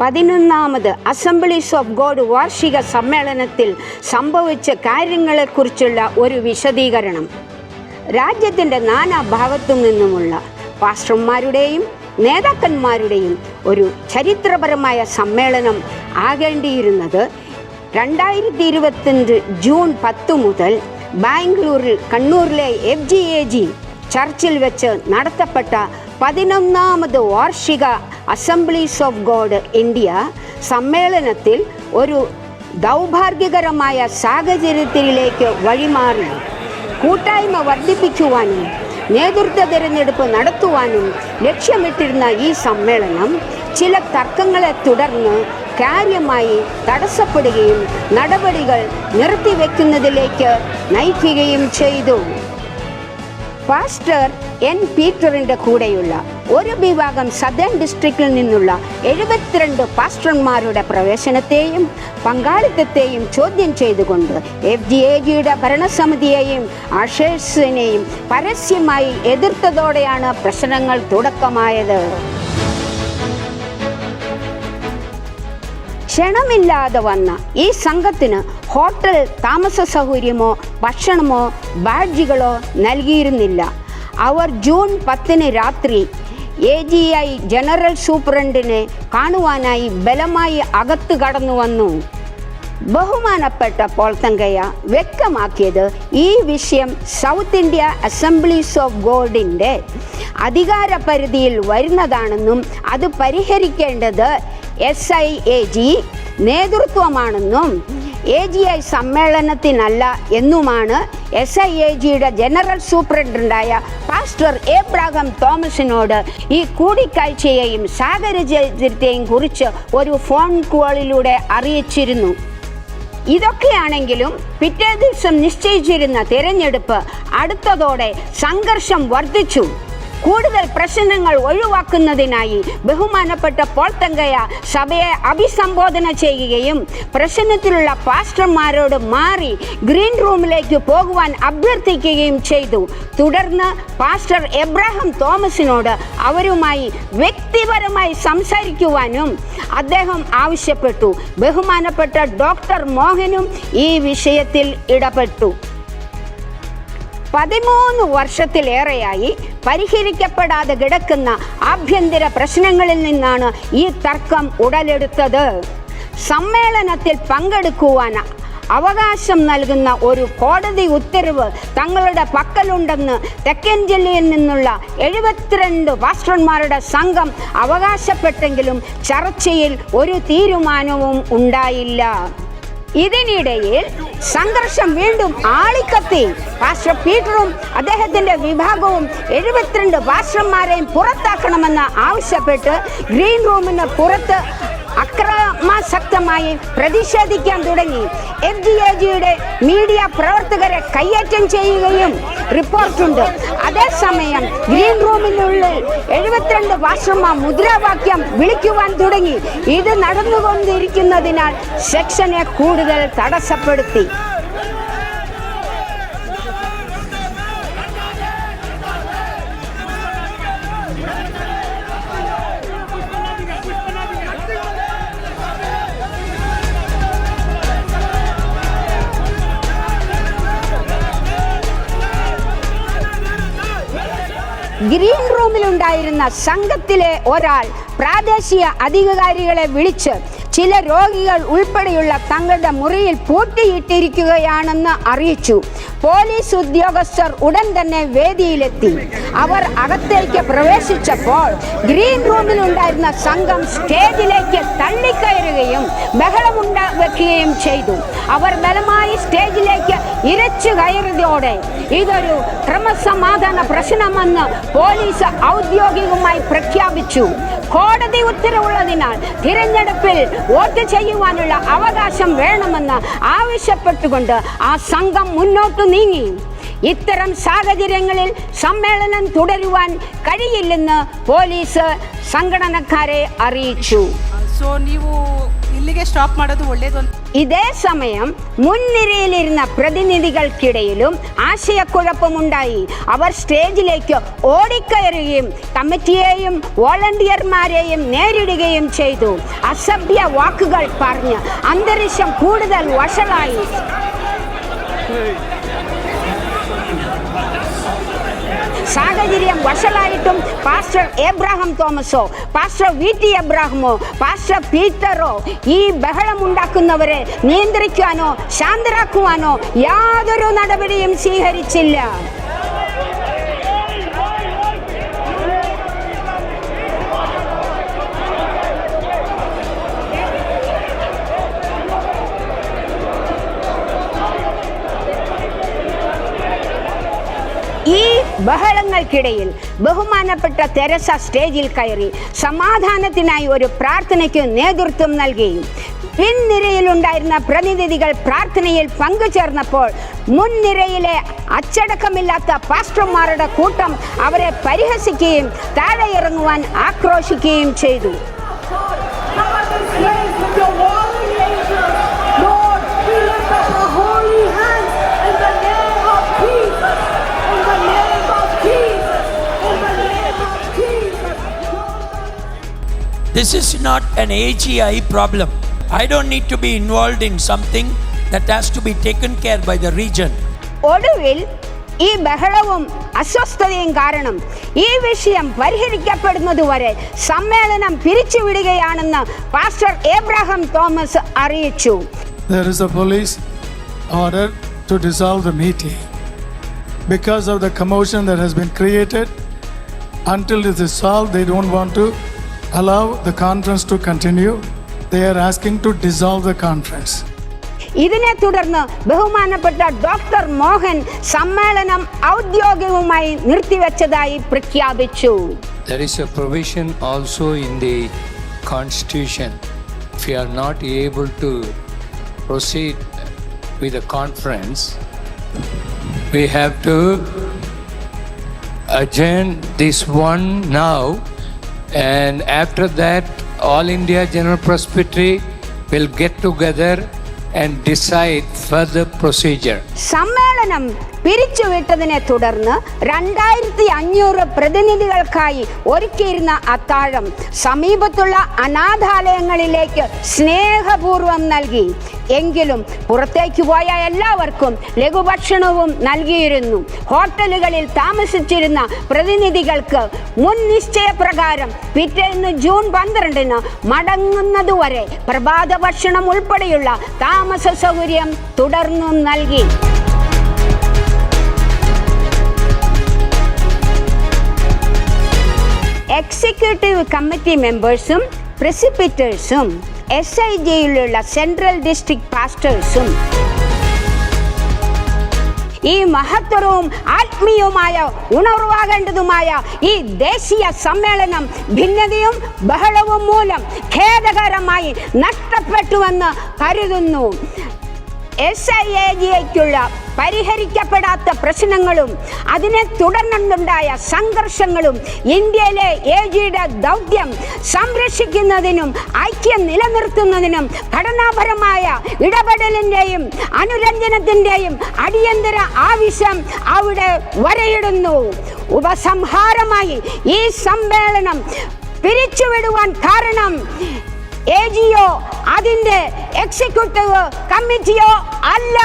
11ാമത് assemblies of God വാർഷിക സമ്മേളനത്തിൽ സംഭവിച്ച കാര്യങ്ങളെക്കുറിച്ചുള്ള ഒരു വിശദീകരണം. രാജ്യത്തിൻ്റെ നാനാഭാഗത്തു നിന്നുമുള്ള പാസ്റ്റർമാരുടെയും നേതാക്കന്മാരുടെയും ഒരു ചരിത്രപരമായ സമ്മേളനം ആകേണ്ടിയിരുന്നത് 2025 ജൂൺ 10 മുതൽ ബാംഗ്ലൂരിൽ കണ്ണൂരിലെ FGAG ചർച്ചിൽ വെച്ച് നടത്തപ്പെട്ട 11ാമത് വാർഷിക അസംബ്ലീസ് ഓഫ് ഗോഡ് ഇന്ത്യ സമ്മേളനത്തിൽ ഒരു ദൗർഭാഗ്യകരമായ സാഹചര്യത്തിലേക്ക് വഴിമാറി. കൂട്ടായ്മ വർദ്ധിപ്പിക്കുവാനും നേതൃത്വ തിരഞ്ഞെടുപ്പ് നടത്തുവാനും ലക്ഷ്യമിട്ടിരുന്ന ഈ സമ്മേളനം ചില തർക്കങ്ങളെ തുടർന്ന് കാര്യമായി തടസ്സപ്പെടുകയും നടപടികൾ നിർത്തിവെക്കുന്നതിലേക്ക് നയിക്കുകയും ചെയ്തു. Pastor N. പീറ്ററിൻ്റെ കൂടെയുള്ള ഒരു വിഭാഗം സദേൺ ഡിസ്ട്രിക്റ്റിൽ നിന്നുള്ള 72 പാസ്റ്റർമാരുടെ പ്രവേശനത്തെയും പങ്കാളിത്തത്തെയും ചോദ്യം ചെയ്തുകൊണ്ട് FGAGയുടെ ഭരണസമിതിയെയും അഷേഴ്സിനെയും പരസ്യമായി എതിർത്തതോടെയാണ് പ്രശ്നങ്ങൾ തുടക്കമായത്. ക്ഷണമില്ലാതെ വന്ന ഈ സംഘത്തിന് ഹോട്ടൽ താമസ സൗകര്യമോ ഭക്ഷണമോ ബാഡ്ജുകളോ നൽകിയിരുന്നില്ല. അവർ ജൂൺ 10 രാത്രി AGI ജനറൽ സൂപ്രണ്ടിനെ കാണുവാനായി ബലമായി അകത്ത് കടന്നു വന്നു. ബഹുമാനപ്പെട്ട പോൾത്തങ്കയ്യ വ്യക്തമാക്കിയത് ഈ വിഷയം സൗത്ത് ഇന്ത്യ അസംബ്ലീസ് ഓഫ് ഗോഡിൻ്റെ അധികാര പരിധിയിൽ വരുന്നതാണെന്നും അത് പരിഹരിക്കേണ്ടത് SIAG നേതൃത്വമാണെന്നും AGI സമ്മേളനത്തിനല്ല എന്നുമാണ് SIAGയുടെ ജനറൽ സൂപ്രണ്ടായ പാസ്റ്റർ എബ്രഹാം തോമസിനോട് ഈ കൂടിക്കാഴ്ചയെയും സാഹചര്യത്തെയും കുറിച്ച് ഒരു ഫോൺ കോളിലൂടെ അറിയിച്ചിരുന്നു. ഇതൊക്കെയാണെങ്കിലും പിറ്റേ ദിവസം നിശ്ചയിച്ചിരുന്ന തിരഞ്ഞെടുപ്പ് അടുത്തതോടെ സംഘർഷം വർദ്ധിച്ചു. കൂടുതൽ പ്രശ്നങ്ങൾ ഒഴിവാക്കുന്നതിനായി ബഹുമാനപ്പെട്ട പോൾത്തങ്കയ്യ സഭയെ അഭിസംബോധന ചെയ്യുകയും പ്രശ്നത്തിലുള്ള പാസ്റ്റർമാരോട് മാറി ഗ്രീൻ റൂമിലേക്ക് പോകുവാൻ അഭ്യർത്ഥിക്കുകയും ചെയ്തു. തുടർന്ന് പാസ്റ്റർ എബ്രഹാം തോമസിനോട് അവരുമായി വ്യക്തിപരമായി സംസാരിക്കുവാനും അദ്ദേഹം ആവശ്യപ്പെട്ടു. ബഹുമാനപ്പെട്ട ഡോക്ടർ മോഹനും ഈ വിഷയത്തിൽ ഇടപെട്ടു. 13 വർഷത്തിലേറെയായി പരിഹരിക്കപ്പെടാതെ കിടക്കുന്ന ആഭ്യന്തര പ്രശ്നങ്ങളിൽ നിന്നാണ് ഈ തർക്കം ഉടലെടുത്തത്. സമ്മേളനത്തിൽ പങ്കെടുക്കുവാൻ അവകാശം നൽകുന്ന ഒരു കോടതി ഉത്തരവ് തങ്ങളുടെ പക്കലുണ്ടെന്ന് തെക്കൻ ജില്ലയിൽ നിന്നുള്ള 72 പാസ്റ്റർമാരുടെ സംഘം അവകാശപ്പെട്ടെങ്കിലും ചർച്ചയിൽ ഒരു തീരുമാനവും ഉണ്ടായില്ല. ഇതിനിടയിൽ സംഘർഷം വീണ്ടും ആളിക്കത്തി. പാസ്റ്റർ പീറ്ററും അദ്ദേഹത്തിൻ്റെ വിഭാഗവും 72 പാസ്റ്റർമാരെയും പുറത്താക്കണമെന്ന് ആവശ്യപ്പെട്ട് ഗ്രീൻ റൂമിന് പുറത്ത് അക്രമാസക്തമായി പ്രതിഷേധിക്കാൻ തുടങ്ങി. FGAGയുടെ മീഡിയ പ്രവർത്തകരെ കയ്യേറ്റം ചെയ്യുകയും റിപ്പോർട്ടുണ്ട്. അതേസമയം ഗ്രീൻ റൂമിനുള്ളിൽ 72 പാസ്റ്റർമാർ മുദ്രാവാക്യം വിളിക്കുവാൻ തുടങ്ങി. ഇത് നടന്നുകൊണ്ടിരിക്കുന്നതിനാൽ സെക്ഷനെ കൂടുതൽ തടസ്സപ്പെടുത്തി. ഗ്രീൻ റൂമിലുണ്ടായിരുന്ന സംഘത്തിലെ ഒരാൾ പ്രാദേശിക അധികാരികളെ വിളിച്ച് ചില രോഗികൾ ഉൾപ്പെടെയുള്ള തങ്ങളുടെ മുറിയിൽ പൂട്ടിയിട്ടിരിക്കുകയാണെന്ന് അറിയിച്ചു. പോലീസ് ഉദ്യോഗസ്ഥർ ഉടൻ തന്നെ വേദിയിലെത്തി. അവർ അകത്തേക്ക് പ്രവേശിച്ചപ്പോൾ ഗ്രീൻ റൂമിലുണ്ടായിരുന്ന സംഘം സ്റ്റേജിലേക്ക് തള്ളിക്കയറുകയും ബഹളമുണ്ടാക്കുകയും ചെയ്തു. അവർ ബലമായി സ്റ്റേജിലേക്ക് ഇരച്ചു കയറിയതോടെ ഇതൊരു ക്രമസമാധാന പ്രശ്നമെന്ന് പോലീസ് ഔദ്യോഗികമായി പ്രഖ്യാപിച്ചു. കോടതി ഉത്തരവുള്ളതിനാൽ തിരഞ്ഞെടുപ്പിൽ വോട്ട് ചെയ്യുവാനുള്ള അവകാശം വേണമെന്ന് ആവശ്യപ്പെട്ടുകൊണ്ട് ആ സംഘം മുന്നോട്ട് നീങ്ങി. ഇത്തരം സാഹചര്യങ്ങളിൽ സമ്മേളനം തുടരുവാൻ കഴിയില്ലെന്ന് പോലീസ് സംഘടനക്കാരെ അറിയിച്ചു. ನೀವು ಇಲ್ಲಿಗೆ ಸ್ಟಾಪ್ ಮಾಡೋದು ಒಳ್ಳೇದು ಅಂತ. ഇതേ സമയം മുൻനിരയിലിരുന്ന പ്രതിനിധികൾക്കിടയിലും ആശയക്കുഴപ്പമുണ്ടായി. അവർ സ്റ്റേജിലേക്ക് ഓടിക്കയറുകയും കമ്മിറ്റിയെയും വോളണ്ടിയർമാരെയും നേരിടുകയും ചെയ്തു. അസഭ്യ വാക്കുകൾ പറഞ്ഞ് അന്തരീക്ഷം കൂടുതൽ വഷളായി. സാഹചര്യം വഷളായിട്ടും പാസ്റ്റർ എബ്രഹാം തോമസോ പാസ്റ്റർ VT എബ്രഹാമോ പാസ്റ്റർ പീറ്ററോ ഈ ബഹളമുണ്ടാക്കുന്നവരെ നിയന്ത്രിക്കാനോ ശാന്തരാക്കുവാനോ യാതൊരു നടപടിയും സ്വീകരിച്ചില്ല. ഈ ബഹളങ്ങൾക്കിടയിൽ ബഹുമാനപ്പെട്ട തെരേസ സ്റ്റേജിൽ കയറി സമാധാനത്തിനായി ഒരു പ്രാർത്ഥനയ്ക്ക് നേതൃത്വം നൽകി. പിൻനിരയിലുണ്ടായിരുന്ന പ്രതിനിധികൾ പ്രാർത്ഥനയിൽ പങ്കുചേർന്നപ്പോൾ മുൻനിരയിലെ അച്ചടക്കമില്ലാത്ത പാസ്റ്റർമാരുടെ കൂട്ടം അവരെ പരിഹസിക്കുകയും താഴെ ഇറങ്ങുവാൻ ആക്രോശിക്കുകയും ചെയ്തു. This is not an AGI problem. I don't need to be involved in something that has to be taken care by the region. ഒടുവിൽ ഈ ബഹളവും അസ്വസ്ഥതയും കാരണം ഈ വിഷയം പരിഹരിക്കപ്പെടുന്നതുവരെ സമ്മേളനം പിരിച്ചുവിടുകയാണെന്ന് പാസ്റ്റർ എബ്രഹാം തോമസ് അറിയിച്ചു. There is a police order to dissolve the meeting because of the commotion that has been created. Until it is solved, they don't want to allow the conference to continue. They are asking to dissolve the conference. ഇതിനെ തുടർന്ന് ബഹുമാനപ്പെട്ട doctor Mohan സമ്മേളനം ഔദ്യോഗികമായി നിർത്തിവെച്ചതായി പ്രഖ്യാപിച്ചു. There is a provision also in the constitution. If you are not able to proceed with the conference, we have to adjourn this one now, and after that all India General Presbytery will get together and decide further procedure. സമ്മേളനം പിരിച്ചുവിട്ടതിനെ തുടർന്ന് 2500 പ്രതിനിധികൾക്കായി ഒരുക്കിയിരുന്ന അത്താഴം സമീപത്തുള്ള അനാഥാലയങ്ങളിലേക്ക് സ്നേഹപൂർവ്വം നൽകി. എങ്കിലും പുറത്തേക്ക് പോയ എല്ലാവർക്കും ലഘുഭക്ഷണവും നൽകിയിരുന്നു. ഹോട്ടലുകളിൽ താമസിച്ചിരുന്ന പ്രതിനിധികൾക്ക് മുൻ നിശ്ചയപ്രകാരം പിറ്റേന്ന് ജൂൺ 12 മടങ്ങുന്നതുവരെ പ്രഭാത ഭക്ഷണം ഉൾപ്പെടെയുള്ള താമസ സൗകര്യം തുടർന്നും നൽകി. എക്സിക്യൂട്ടീവ് കമ്മിറ്റി മെമ്പേഴ്സും പ്രസിപ്പിറ്റേഴ്സും SIJയിലുള്ള സെൻട്രൽ ഡിസ്ട്രിക്ട് പാസ്റ്റേഴ്സും ഈ മഹത്തരവും ആത്മീയവുമായ ഉണർവാകേണ്ടതുമായ ഈ ദേശീയ സമ്മേളനം ഭിന്നതയും ബഹളവും മൂലം ഖേദകരമായി നഷ്ടപ്പെട്ടുവെന്ന് കരുതുന്നു. SIAGയ്ക്കുള്ള പരിഹരിക്കപ്പെടാത്ത പ്രശ്നങ്ങളും അതിനെ തുടർന്നുണ്ടായ സംഘർഷങ്ങളും ഇന്ത്യയിലെ AGയുടെ ദൗത്യം സംരക്ഷിക്കുന്നതിനും ഐക്യം നിലനിർത്തുന്നതിനും ഘടനാപരമായ ഇടപെടലിൻ്റെയും അനുരഞ്ജനത്തിൻ്റെയും അടിയന്തര ആവശ്യം അവിടെ വരയിടുന്നു. ഉപസംഹാരമായി ഈ സമ്മേളനം പിരിച്ചുവിടുവാൻ കാരണം AGയോ അതിൻ്റെ എക്സിക്യൂട്ടീവ് കമ്മിറ്റിയോ അല്ല.